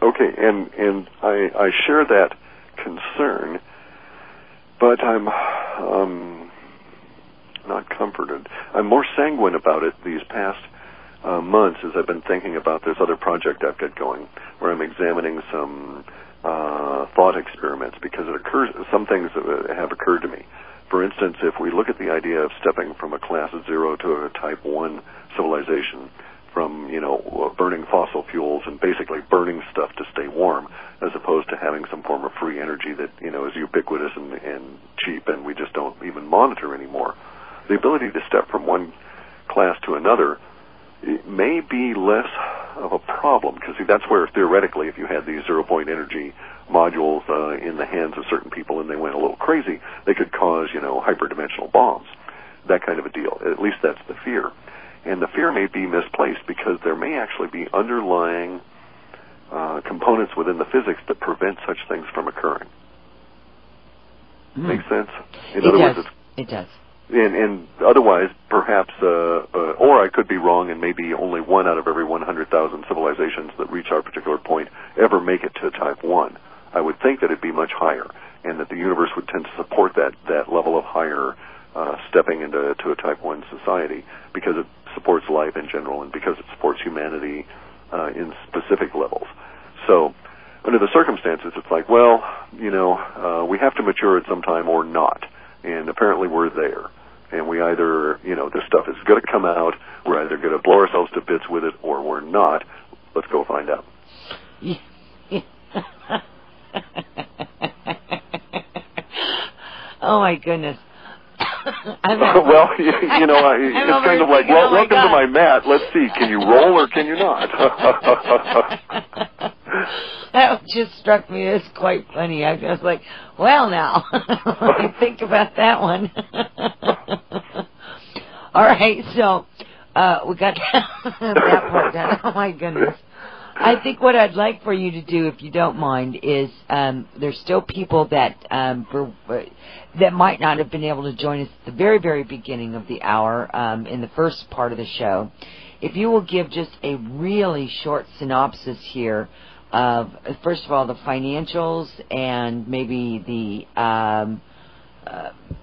Okay, and I share that concern, but I'm not comforted. I'm more sanguine about it these past months as I've been thinking about this other project I've got going, where I'm examining some thought experiments, because some things have occurred to me. For instance, if we look at the idea of stepping from a class 0 to a type 1 civilization, from, burning fossil fuels and basically burning stuff to stay warm, as opposed to having some form of free energy that, is ubiquitous and cheap and we just don't even monitor anymore. The ability to step from one class to another, it may be less of a problem, because that's where, theoretically, if you had these zero-point energy modules in the hands of certain people and they went a little crazy, they could cause, hyperdimensional bombs, that kind of a deal. At least that's the fear. And the fear may be misplaced, because there may actually be underlying components within the physics that prevent such things from occurring. Makes sense? In other words, it does. And otherwise, perhaps, or I could be wrong, and maybe only 1 out of every 100,000 civilizations that reach our particular point ever make it to type 1. I would think that it'd be much higher, and that the universe would tend to support that level of higher stepping into a type 1 society, because it supports life in general, and because it supports humanity in specific levels. So, under the circumstances, it's like, well, we have to mature at some time or not, and apparently we're there. And we either, this stuff is going to come out, we're either going to blow ourselves to bits with it, or we're not. Let's go find out. Oh, my goodness. Well, it's kind of like, well, welcome to my mat. Let's see, can you roll or can you not? That just struck me as quite funny. I was like, well, now, let me think about that one. All right, so we got that part done. Oh, my goodness. I think what I'd like for you to do, if you don't mind, is there's still people that that might not have been able to join us at the very, very beginning of the hour in the first part of the show. If you will give just a really short synopsis here of, first of all, the financials and maybe the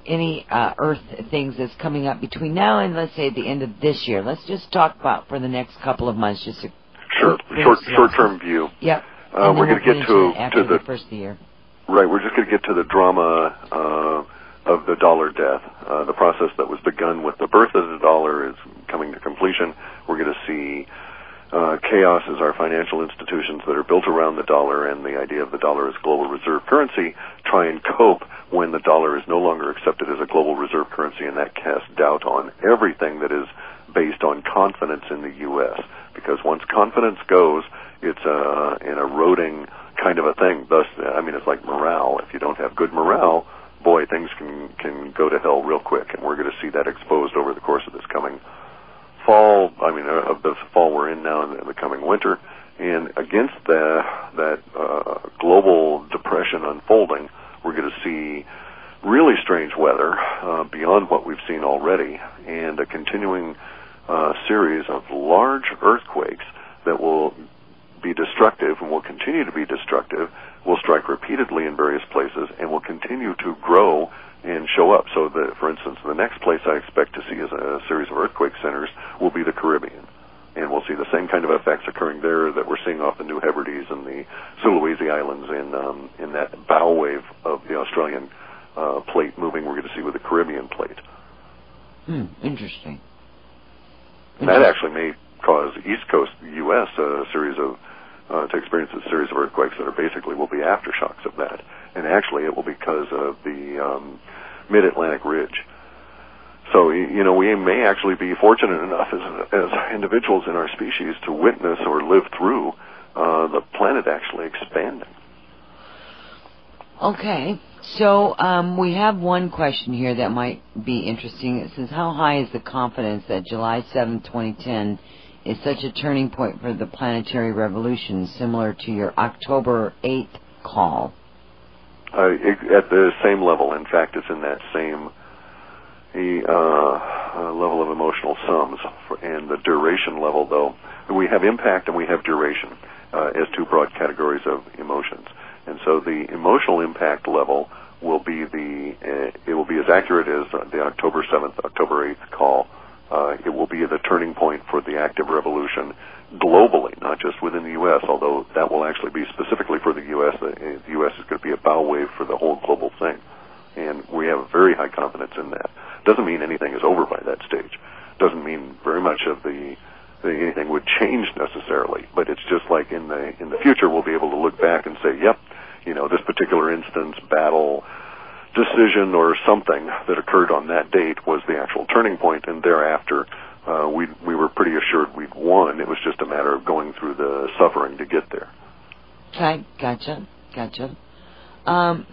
any Earth things that's coming up between now and, let's say, the end of this year. Let's just talk about for the next couple of months, just a short-term view. Yep. We're going to get to the first of the year. Right. We're just going to get to the drama of the dollar death. The process that was begun with the birth of the dollar is coming to completion. We're going to see chaos as our financial institutions that are built around the dollar and the idea of the dollar as global reserve currency try and cope when the dollar is no longer accepted as a global reserve currency, and that casts doubt on everything that is based on confidence in the U.S. Because once confidence goes, it's an eroding kind of a thing. Thus, it's like morale. If you don't have good morale, boy, things can go to hell real quick, and we're going to see that exposed over the course of this coming fall. Of the fall we're in now, and the coming winter. And against that global depression unfolding, we're going to see really strange weather beyond what we've seen already, and a continuing series of large earthquakes that will be destructive and will continue to be destructive, will strike repeatedly in various places, and will continue to grow and show up. So, for instance, the next place I expect to see as a series of earthquake centers will be the Caribbean. And we'll see the same kind of effects occurring there that we're seeing off the New Hebrides and the Sulawesi Islands in that bow wave of the Australian plate moving. We're going to see with the Caribbean plate. Interesting. That actually may cause East Coast U.S. To experience a series of earthquakes that are basically will be aftershocks of that. And actually it will be because of the mid-Atlantic ridge. So, we may actually be fortunate enough as individuals in our species to witness or live through the planet actually expanding. Okay. So we have one question here that might be interesting. It says, how high is the confidence that July 7, 2010 is such a turning point for the planetary revolution, similar to your October 8th call? At the same level. In fact, it's in that same level of emotional sums. And the duration level, though, we have impact and we have duration. as two broad categories of emotions. And so the emotional impact level will be it will be as accurate as the October 7th, October 8th call. It will be the turning point for the active revolution globally, not just within the U.S., although that will actually be specifically for the U.S. The U.S. is going to be a bow wave for the whole global thing. And we have very high confidence in that. Doesn't mean anything is over by that stage. Doesn't mean very much of anything would change necessarily. But it's just like in the future we'll be able to look back and say, yep, this particular instance, battle, decision, or something that occurred on that date was the actual turning point, and thereafter we were pretty assured we'd won. It was just a matter of going through the suffering to get there. Okay, gotcha.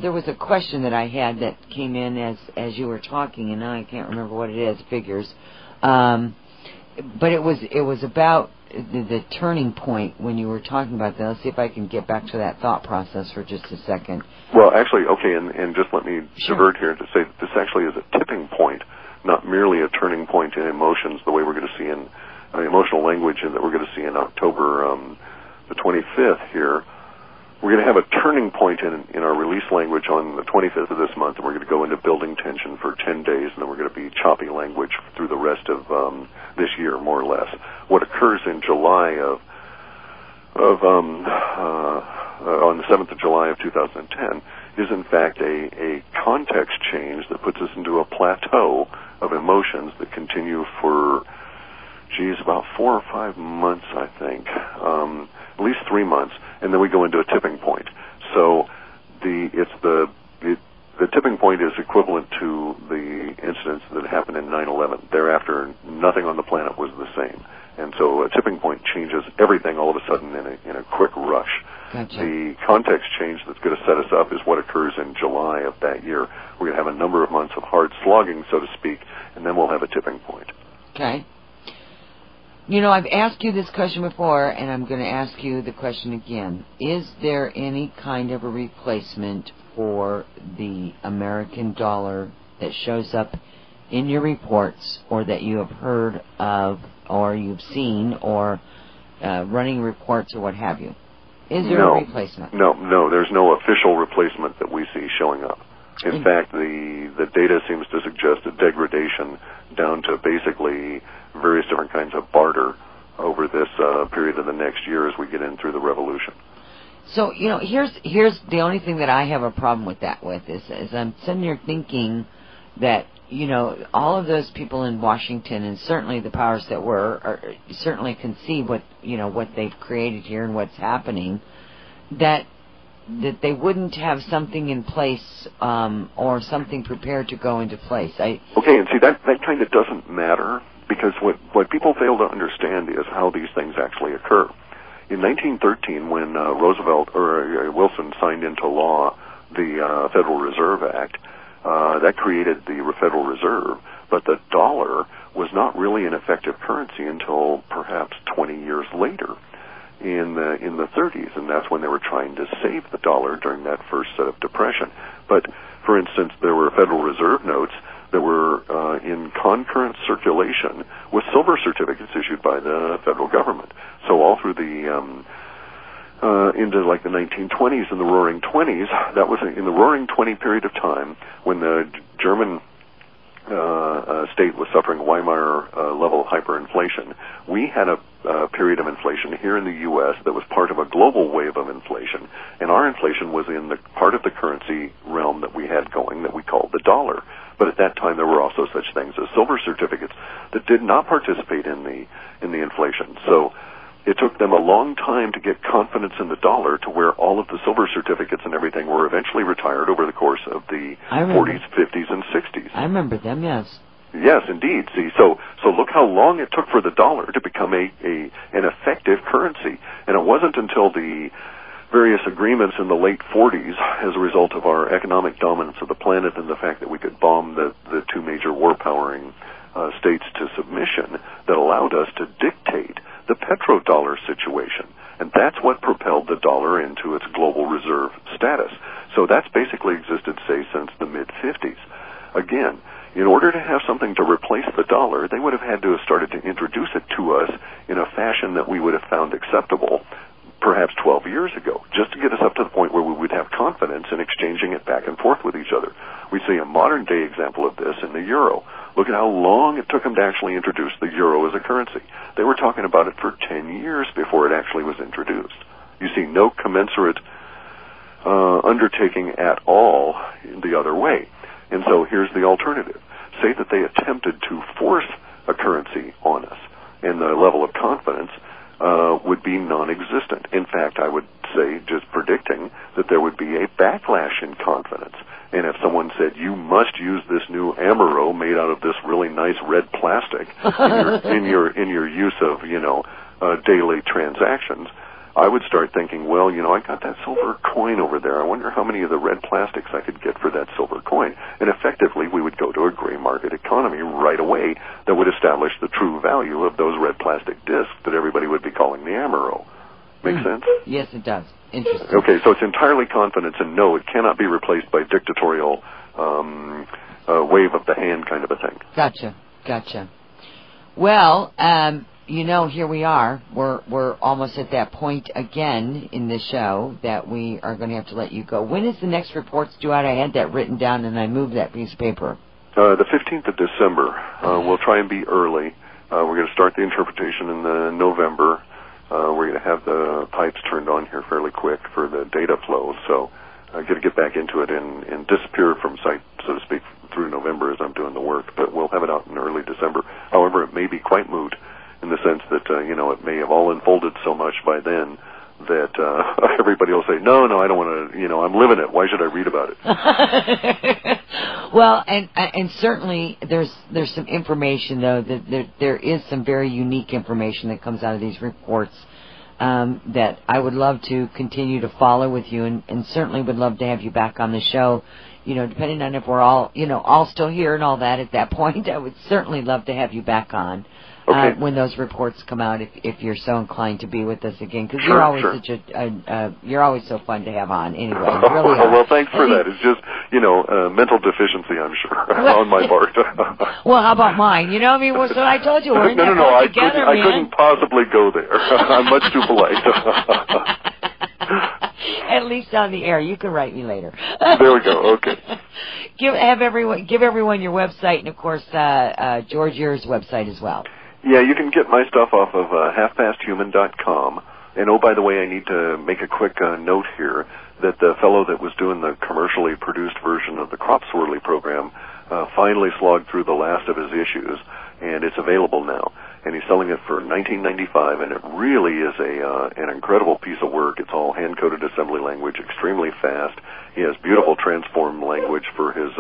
There was a question that I had that came in as you were talking, and now I can't remember what it is. Figures, but it was about the turning point when you were talking about that. Let's see if I can get back to that thought process for just a second. Well, actually, okay, and just let me divert here to say that this actually is a tipping point, not merely a turning point in emotions, the way we're going to see in emotional language, and that we're going to see in October the 25th here. We're going to have a turning point in our release language on the 25th of this month, and we're going to go into building tension for 10 days, and then we're going to be choppy language through the rest of this year, more or less. What occurs in July on the 7th of July of 2010 is in fact a context change that puts us into a plateau of emotions that continue for, about 4 or 5 months, I think, at least 3 months, and then we go into a tipping point. So the tipping point is equivalent to the incidents that happened in 9/11. Thereafter, nothing on the planet was the same. And so a tipping point changes everything all of a sudden in a quick rush. Gotcha. The context change that's going to set us up is what occurs in July of that year. We're going to have a number of months of hard slogging, so to speak, and then we'll have a tipping point. Okay. I've asked you this question before, and I'm going to ask you the question again. Is there any kind of a replacement for the American dollar that shows up in your reports, or that you have heard of, or you've seen, or running reports, or what have you? Is there a replacement? No, there's no official replacement that we see showing up. In fact, the data seems to suggest a degradation down to basically various different kinds of barter over this period of the next year as we get in through the revolution. So, here's the only thing that I have a problem with is I'm sitting here thinking that, all of those people in Washington, and certainly the powers that certainly can see what they've created here and what's happening, that they wouldn't have something in place or something prepared to go into place. Okay, and see, that kind of doesn't matter, because what people fail to understand is how these things actually occur. In 1913, when Wilson signed into law the Federal Reserve Act, that created the Federal Reserve, but the dollar was not really an effective currency until perhaps 20 years later, in the 30s, and that's when they were trying to save the dollar during that first set of depression. But, for instance, there were Federal Reserve notes that were in concurrent circulation with silver certificates issued by the federal government. So all through the into like the 1920s and the Roaring 20s, that was in the Roaring 20 period of time when the German state was suffering Weimar level hyperinflation. We had a period of inflation here in the U.S. that was part of a global wave of inflation, and our inflation was in the part of the currency realm that we had going that we called the dollar. But at that time, there were also such things as silver certificates that did not participate in the inflation. So it took them a long time to get confidence in the dollar to where all of the silver certificates and everything were eventually retired over the course of the 40s, 50s, and 60s. I remember them, yes. Yes, indeed. See, so look how long it took for the dollar to become an effective currency. And it wasn't until the various agreements in the late 40s, as a result of our economic dominance of the planet and the fact that we could bomb the two major war-powering states to submission, that allowed us to dictate the petrodollar situation. And that's what propelled the dollar into its global reserve status. So that's basically existed, say, since the mid-50s. Again, in order to have something to replace the dollar, they would have had to have started to introduce it to us in a fashion that we would have found acceptable, perhaps that's 12 years ago, just to get us up to the point where we would have confidence in exchanging it back and forth with each other. We see a modern-day example of this in the euro. Look at how long it took them to actually introduce the euro as a currency. They were talking about it for 10 years before it actually was introduced. You see no commensurate undertaking at all the other way. And so here's the alternative. Say that they attempted to force a currency on us, and the level of confidence would be non-existent. In fact, I would say, just predicting, that there would be a backlash in confidence. And if someone said, you must use this new Amaro made out of this really nice red plastic in your use of, daily transactions, I would start thinking, well, I got that silver coin over there. I wonder how many of the red plastics I could get for that silver coin. And effectively, we would go to a gray market economy right away that would establish the true value of those red plastic discs that everybody would be calling the Amaro. Make sense? Yes, it does. Interesting. Okay, so it's entirely confidence, and no, it cannot be replaced by dictatorial wave of the hand kind of a thing. Gotcha. Well, here we are. We're almost at that point again in the show that we are going to have to let you go. When is the next reports due out? I had that written down, and I moved that piece of paper. The 15th of December. We'll try and be early. We're going to start the interpretation in November. We're going to have the pipes turned on here fairly quick for the data flow, so I'm going to get back into it and disappear from sight, so to speak, through November as I'm doing the work, but we'll have it out in early December. However, it may be quite moot in the sense that, it may have all unfolded so much by then that everybody will say, no, I don't want to, I'm living it. Why should I read about it? Well, and certainly there's some information, though, that there is some very unique information that comes out of these reports that I would love to continue to follow with you, and certainly would love to have you back on the show, depending on if we're all still here and all that at that point. I would certainly love to have you back on. Okay. When those reports come out, if you're so inclined to be with us again, because sure, you're always sure. You're always so fun to have on. Anyway, you really are. Well, thanks for that. It's just mental deficiency, I'm sure, on my part. Well, how about mine? So I told you we're in that I together, I couldn't possibly go there. I'm much too polite. At least on the air. You can write me later. There we go. Okay. Give everyone your website, and of course George, yours website as well. Yeah, you can get my stuff off of halfpasthuman.com. And, oh, by the way, I need to make a quick note here that the fellow that was doing the commercially produced version of the Crop Swirly program finally slogged through the last of his issues, and it's available now. And he's selling it for $19.95, and it really is an incredible piece of work. It's all hand-coded assembly language, extremely fast. He has beautiful transform language for his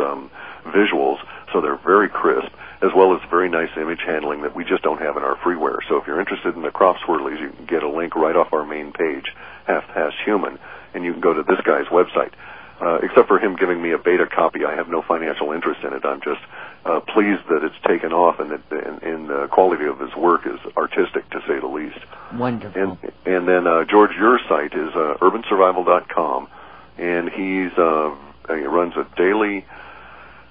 visuals, so they're very crisp, as well as very nice image handling that we just don't have in our freeware. So if you're interested in the crop swirlies, you can get a link right off our main page, Half Past Human, and you can go to this guy's website. Except for him giving me a beta copy, I have no financial interest in it. I'm just pleased that it's taken off, and that the quality of his work is artistic, to say the least. Wonderful. And then George, your site is urbansurvival.com, and he runs a daily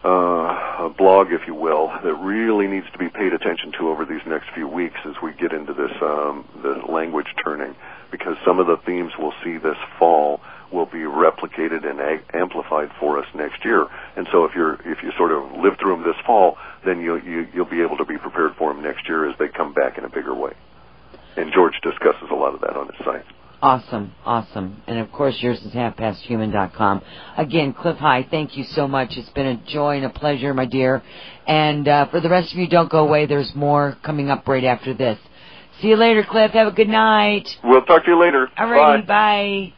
a blog, if you will, that really needs to be paid attention to over these next few weeks as we get into this the language turning, because some of the themes we'll see this fall will be replicated and amplified for us next year. And so if you sort of live through them this fall, then you'll be able to be prepared for them next year as they come back in a bigger way. And George discusses a lot of that on his site. Awesome. And, of course, yours is halfpasthuman.com. Again, Clif High, thank you so much. It's been a joy and a pleasure, my dear. And for the rest of you, don't go away. There's more coming up right after this. See you later, Clif. Have a good night. We'll talk to you later. All righty, bye.